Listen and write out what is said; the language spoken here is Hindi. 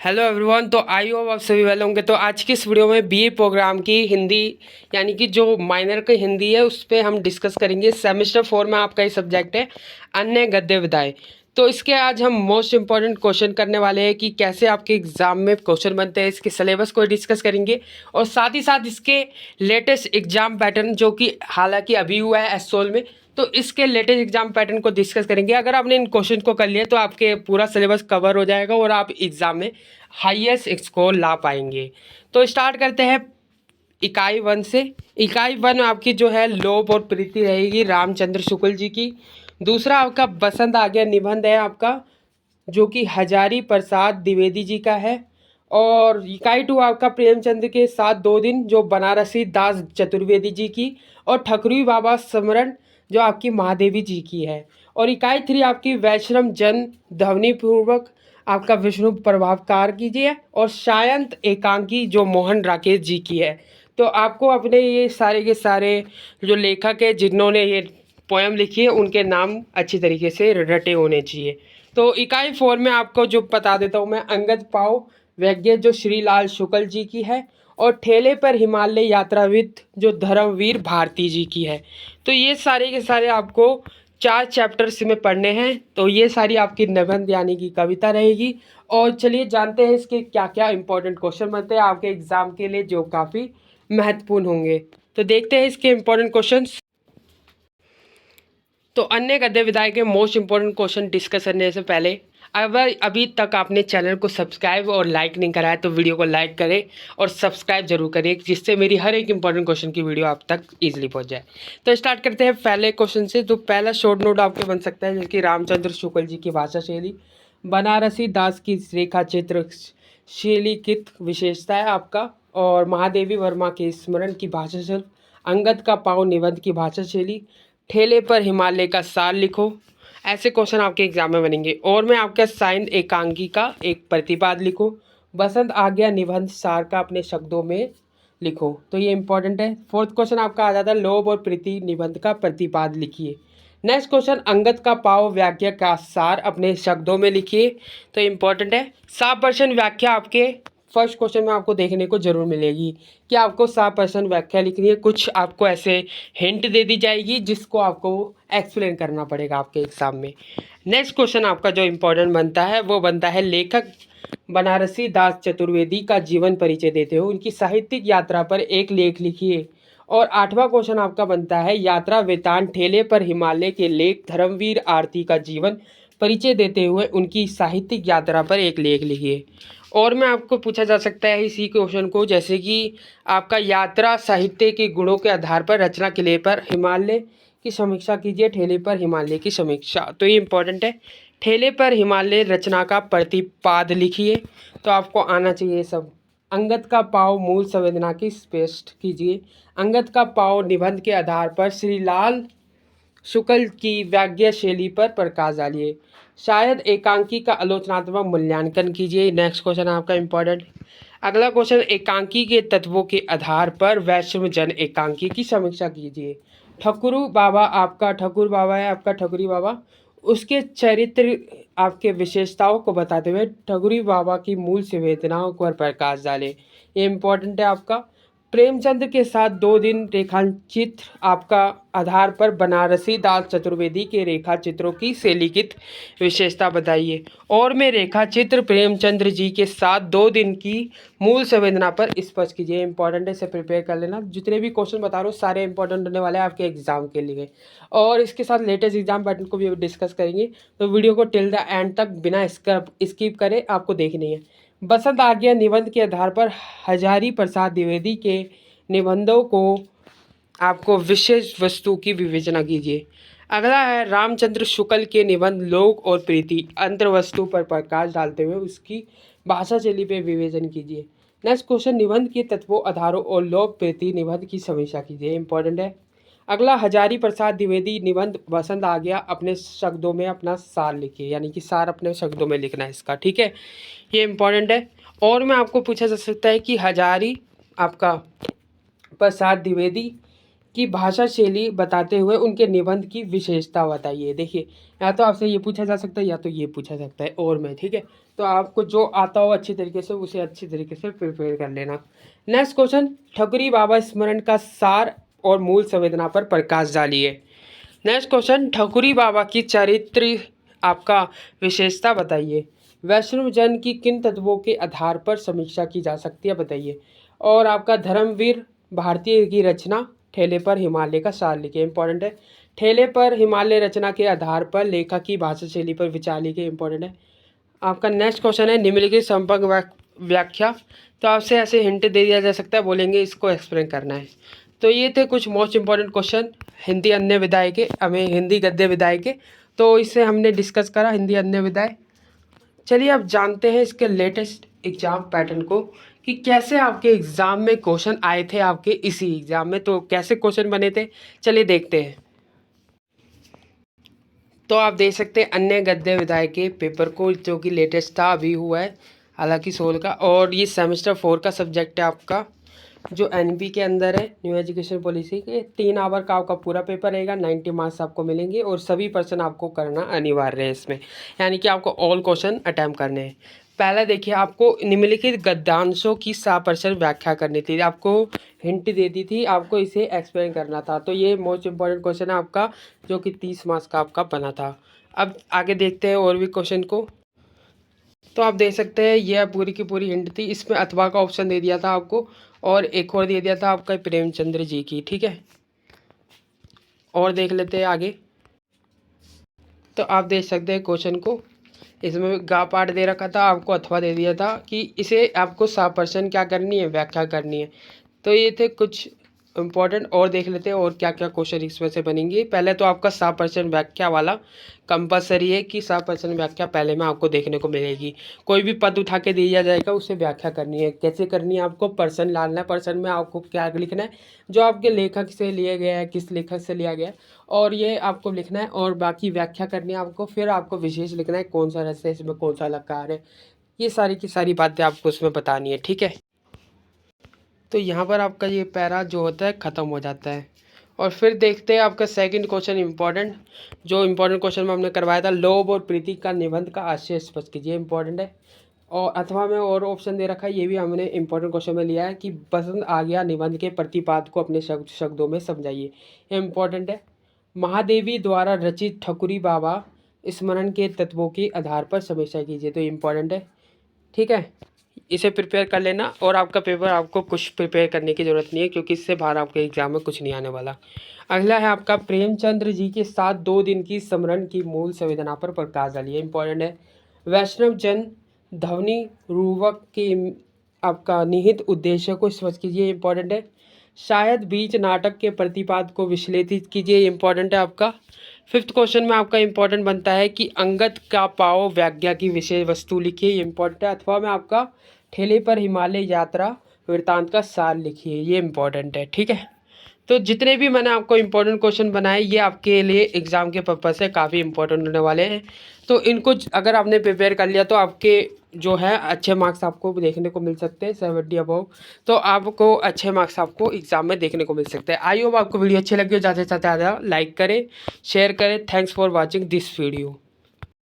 Hello everyone. तो आई होप आप सभी वाले होंगे। तो आज की इस वीडियो में बीए प्रोग्राम की हिंदी यानी कि जो माइनर की हिंदी है उस पर हम डिस्कस करेंगे। सेमेस्टर 4 में आपका ये सब्जेक्ट है अन्य गद्य विधाएं। तो इसके आज हम मोस्ट इंपॉर्टेंट क्वेश्चन करने वाले हैं कि कैसे आपके एग्जाम में क्वेश्चन बनते हैं, इसके सिलेबस को डिस्कस करेंगे और साथ ही साथ इसके लेटेस्ट एग्जाम पैटर्न जो कि हालांकि अभी हुआ है एसोल में, तो इसके लेटेस्ट एग्जाम पैटर्न को डिस्कस करेंगे। अगर आपने इन क्वेश्चन को कर लिया तो आपके पूरा सिलेबस कवर हो जाएगा और आप एग्जाम में हाईएस्ट स्कोर ला पाएंगे। तो स्टार्ट करते हैं इकाई 1 से। इकाई 1 आपकी जो है लोभ और प्रीति रहेगी रामचंद्र शुक्ल जी की। दूसरा आपका बसंत आ गया निबंध है आपका जो कि हजारी प्रसाद द्विवेदी जी का है। और इकाई 2 आपका प्रेमचंद के साथ 2 दिन जो बनारसी दास चतुर्वेदी जी की। और ठकुरी बाबा स्मरण जो आपकी महादेवी जी की है। और इकाई 3 आपकी वैष्णव जन ध्वनि पूर्वक आपका विष्णु प्रभावकार कीजिए। और सायंत एकांकी जो मोहन राकेश जी की है। तो आपको अपने ये सारे के सारे जो लेखक है जिन्होंने ये पोएम लिखी है उनके नाम अच्छी तरीके से रटे होने चाहिए। तो इकाई 4 में आपको जो बता देता हूँ मैं, अंगद पाव वैज्ञ जो श्रीलाल शुक्ल जी की है। और ठेले पर हिमालय यात्राविद जो धर्मवीर भारती जी की है। तो ये सारे के सारे आपको 4 चैप्टर्स में पढ़ने हैं। तो ये सारी आपकी निबंध यानी कि कविता रहेगी। और चलिए जानते हैं इसके क्या क्या इंपॉर्टेंट क्वेश्चन बनते हैं आपके एग्जाम के लिए जो काफ़ी महत्वपूर्ण होंगे। तो देखते हैं इसके इंपॉर्टेंट क्वेश्चंस। तो अन्य गद्य विधाएं के मोस्ट इंपॉर्टेंट क्वेश्चन डिस्कस करने से पहले अगर अभी तक आपने चैनल को सब्सक्राइब और लाइक नहीं करा है तो वीडियो को लाइक करें और सब्सक्राइब जरूर करें जिससे मेरी हर एक इंपॉर्टेंट क्वेश्चन की वीडियो आप तक इजीली पहुंच जाए। तो स्टार्ट करते हैं पहले क्वेश्चन से। तो पहला शॉर्ट नोट आपके बन सकता है जैसे कि रामचंद्र शुक्ल जी की भाषा शैली, बनारसी दास की रेखा चित्र शैली की विशेषता है आपका। और महादेवी वर्मा के स्मरण की भाषा शैली, अंगद का पाव निबंध की भाषा शैली, ठेले पर हिमालय का सार लिखो। ऐसे क्वेश्चन आपके एग्जाम में बनेंगे। और मैं आपका साइन एकांकी का एक प्रतिपाद लिखो। बसंत आ गया निबंध सार का अपने शब्दों में लिखो। तो ये इंपॉर्टेंट है। फोर्थ क्वेश्चन आपका आ जाता है लोभ और प्रीति निबंध का प्रतिपाद लिखिए। नेक्स्ट क्वेश्चन अंगद का पाव व्याख्या का सार अपने शब्दों में लिखिए। तो इंपॉर्टेंट है। 100% व्याख्या आपके फर्स्ट क्वेश्चन में आपको देखने को जरूर मिलेगी कि आपको 100% व्याख्या लिखनी है। कुछ आपको ऐसे हिंट दे दी जाएगी जिसको आपको एक्सप्लेन करना पड़ेगा आपके एग्जाम में। नेक्स्ट क्वेश्चन आपका जो इम्पोर्टेंट बनता है वो बनता है लेखक बनारसी दास चतुर्वेदी का जीवन परिचय देते हुए उनकी साहित्यिक यात्रा पर एक लेख लिखिए। और 8वां क्वेश्चन आपका बनता है यात्रा वृतांत ठेले पर हिमालय के लेख धर्मवीर आरती का जीवन परिचय देते हुए उनकी साहित्यिक यात्रा पर एक लेख लिखिए। और मैं आपको पूछा जा सकता है इसी क्वेश्चन को जैसे कि आपका यात्रा साहित्य के गुणों के आधार पर रचना किले पर हिमालय की समीक्षा कीजिए। ठेले पर हिमालय की समीक्षा, तो ये इंपॉर्टेंट है। ठेले पर हिमालय रचना का प्रतिपाद लिखिए। तो आपको आना चाहिए सब। अंगद का पाव मूल संवेदना की स्पष्ट कीजिए। अंगद का पाव निबंध के आधार पर श्रीलाल शुक्ल की व्याज्ञ शैली पर प्रकाश डालिए। शायद एकांकी का आलोचनात्मक मूल्यांकन कीजिए। नेक्स्ट क्वेश्चन आपका इंपॉर्टेंट। अगला क्वेश्चन एकांकी के तत्वों के आधार पर वैष्णव जन एकांकी की समीक्षा कीजिए। ठकुरू बाबा आपका ठकुर बाबा है आपका ठकुरी बाबा, उसके चरित्र आपके विशेषताओं को बताते हुए ठकुरी बाबा की मूल संवेदनाओं पर प्रकाश डालें। ये इंपॉर्टेंट है आपका। प्रेमचंद के साथ 2 दिन रेखाचित्र आपका आधार पर बनारसी दास चतुर्वेदी के रेखा चित्रों की शैलीकृत विशेषता बताइए। और मैं रेखा चित्र प्रेमचंद्र जी के साथ 2 दिन की मूल संवेदना पर स्पष्ट कीजिए। इंपॉर्टेंट है, इसे प्रिपेयर कर लेना। जितने भी क्वेश्चन बता रहा हूँ सारे इंपॉर्टेंट होने वाले हैं आपके एग्जाम के लिए। और इसके साथ लेटेस्ट एग्जाम पैटर्न को भी डिस्कस करेंगे। तो वीडियो को टिल द एंड तक बिना स्किप करे आपको देखनी है। बसंत आ गया निबंध के आधार पर हजारी प्रसाद द्विवेदी के निबंधों को आपको विशेष वस्तु की विवेचना कीजिए। अगला है रामचंद्र शुक्ल के निबंध लोक और प्रीति अंतर वस्तु पर प्रकाश डालते हुए उसकी भाषा शैली पर विवेचन कीजिए। नेक्स्ट क्वेश्चन निबंध के तत्वों आधारों और लोक प्रीति निबंध की समीक्षा कीजिए। इंपॉर्टेंट है। अगला हजारी प्रसाद द्विवेदी निबंध बसंत आ गया अपने शब्दों में अपना सार लिखिए, यानी कि सार अपने शब्दों में लिखना है इसका, ठीक है। ये इंपॉर्टेंट है। और मैं आपको पूछा जा सकता है कि हजारी आपका प्रसाद द्विवेदी की भाषा शैली बताते हुए उनके निबंध की विशेषता बताइए। देखिए या तो आपसे ये पूछा जा सकता है या तो ये पूछा सकता है और मैं, ठीक है। तो आपको जो आता हो अच्छी तरीके से उसे अच्छी तरीके से प्रिपेयर कर लेना। नेक्स्ट क्वेश्चन, ठकुरी बाबा स्मरण का सार और मूल संवेदना पर प्रकाश डालिए। नेक्स्ट क्वेश्चन, ठकुरी बाबा की चरित्र आपका विशेषता बताइए। वैष्णव जन की किन तत्वों के आधार पर समीक्षा की जा सकती है बताइए। और आपका धर्मवीर भारतीय की रचना, ठेले पर हिमालय का सार लिखिए। इंपॉर्टेंट है। ठेले पर हिमालय रचना के आधार पर लेखक की भाषा शैली पर विचार लिखिए। इंपॉर्टेंट है। आपका नेक्स्ट क्वेश्चन है, निम्नलिखित संपर्क व्याख्या। तो आपसे ऐसे हिंट दे दिया जा सकता है, बोलेंगे इसको एक्सप्लेन करना है। तो ये थे कुछ मोस्ट इंपॉर्टेंट क्वेश्चन हिंदी अन्य विधाय के, हमें हिंदी गद्य विधाय के। तो इससे हमने डिस्कस करा हिंदी अन्य विधाय। चलिए अब जानते हैं इसके लेटेस्ट एग्जाम पैटर्न को कि कैसे आपके एग्ज़ाम में क्वेश्चन आए थे, आपके इसी एग्ज़ाम में तो कैसे क्वेश्चन बने थे, चलिए देखते हैं। तो आप देख सकते हैं अन्य गद्य विधाय के पेपर को, जो कि लेटेस्ट था, अभी हुआ है हालांकि 16 का, और ये सेमेस्टर 4 का सब्जेक्ट है आपका, जो एनपी के अंदर है, न्यू एजुकेशन पॉलिसी के। 3 आवर का आपका पूरा पेपर रहेगा, 90 मार्क्स आपको मिलेंगे और सभी पर्सन आपको करना अनिवार्य है इसमें, यानी कि आपको ऑल क्वेश्चन अटैम्प्ट करने हैं। पहले देखिए, आपको निम्नलिखित गद्यांशों की 100% व्याख्या करनी थी, आपको हिंट दे दी थी, आपको इसे एक्सप्लेन करना था। तो ये मोस्ट इंपॉर्टेंट क्वेश्चन है आपका, जो कि 30 मार्क्स का आपका बना था। अब आगे देखते हैं और भी क्वेश्चन को। तो आप देख सकते हैं यह पूरी की पूरी हिंट थी, इसमें अथवा का ऑप्शन दे दिया था आपको, और एक और दे दिया था आपका प्रेमचंद्र जी की। ठीक है, और देख लेते हैं आगे। तो आप देख सकते हैं क्वेश्चन को, इसमें गा पाठ दे रखा था, आपको अथवा दे दिया था कि इसे आपको 100% क्या करनी है, व्याख्या करनी है। तो ये थे कुछ इम्पॉर्टेंट, और देख लेते हैं और क्या क्या क्वेश्चन इसमें से बनेंगे। पहले तो आपका 100% व्याख्या वाला कंपलसरी है कि 100% व्याख्या पहले में आपको देखने को मिलेगी। कोई भी पद उठा के दिया जाएगा, उसे व्याख्या करनी है। कैसे करनी है, आपको पर्सन डालना है, पर्सन में आपको क्या लिखना है, जो आपके लेखक से लिया गया है, किस लेखक से लिया गया है, और ये आपको लिखना है, और बाकी व्याख्या करनी है आपको। फिर आपको विशेष लिखना है, कौन सा रस है इसमें, कौन सा अलंकार है, ये सारी की सारी बातें आपको उसमें बतानी है। ठीक है, तो यहाँ पर आपका ये पैरा जो होता है ख़त्म हो जाता है। और फिर देखते हैं आपका सेकंड क्वेश्चन इंपॉर्टेंट, जो इंपॉर्टेंट क्वेश्चन में हमने करवाया था, लोभ और प्रीति का निबंध का आशय स्पष्ट कीजिए। इंपॉर्टेंट है। और अथवा में और ऑप्शन दे रखा है, ये भी हमने इंपॉर्टेंट क्वेश्चन में लिया है कि पसंद आ गया निबंध के प्रतिपाद को अपने शब्दों में समझाइए। ये इंपॉर्टेंट है। महादेवी द्वारा रचित ठकुरी बाबा स्मरण के तत्वों के आधार पर समीक्षा कीजिए। तो इंपॉर्टेंट है। ठीक है, इसे प्रिपेयर कर लेना, और आपका पेपर आपको कुछ प्रिपेयर करने की ज़रूरत नहीं है, क्योंकि इससे बाहर आपके एग्जाम में कुछ नहीं आने वाला। अगला है आपका, प्रेमचंद्र जी के साथ 2 दिन की स्मरण की मूल संवेदना पर प्रकाश डालिए। इंपॉर्टेंट है। वैष्णव जन ध्वनि रूवक के आपका निहित उद्देश्य को स्पष्ट कीजिए। इंपॉर्टेंट है। शायद बीच नाटक के प्रतिपाद को विश्लेषित कीजिए। इंपॉर्टेंट है आपका। 5th क्वेश्चन में आपका इंपॉर्टेंट बनता है कि अंगद का पाओ व्याज्ञा की विषय वस्तु लिखिए। इंपॉर्टेंट है। अथवा में आपका ठेले पर हिमालय यात्रा वृत्तांत का सार लिखिए। ये इंपॉर्टेंट है। ठीक है, तो जितने भी मैंने आपको इंपॉर्टेंट क्वेश्चन बनाए, ये आपके लिए एग्ज़ाम के पर्पज़ से काफ़ी इंपॉर्टेंट होने वाले हैं। तो इनको अगर आपने प्रिपेयर कर लिया, तो आपके जो है अच्छे मार्क्स आपको देखने को मिल सकते हैं, 70 अबव। तो आपको अच्छे मार्क्स आपको एग्ज़ाम में देखने को मिल सकते हैं। आई होप आपको वीडियो अच्छी लगी हो, ज़्यादा से ज़्यादा लाइक करें, शेयर करें। Thanks for watching this video.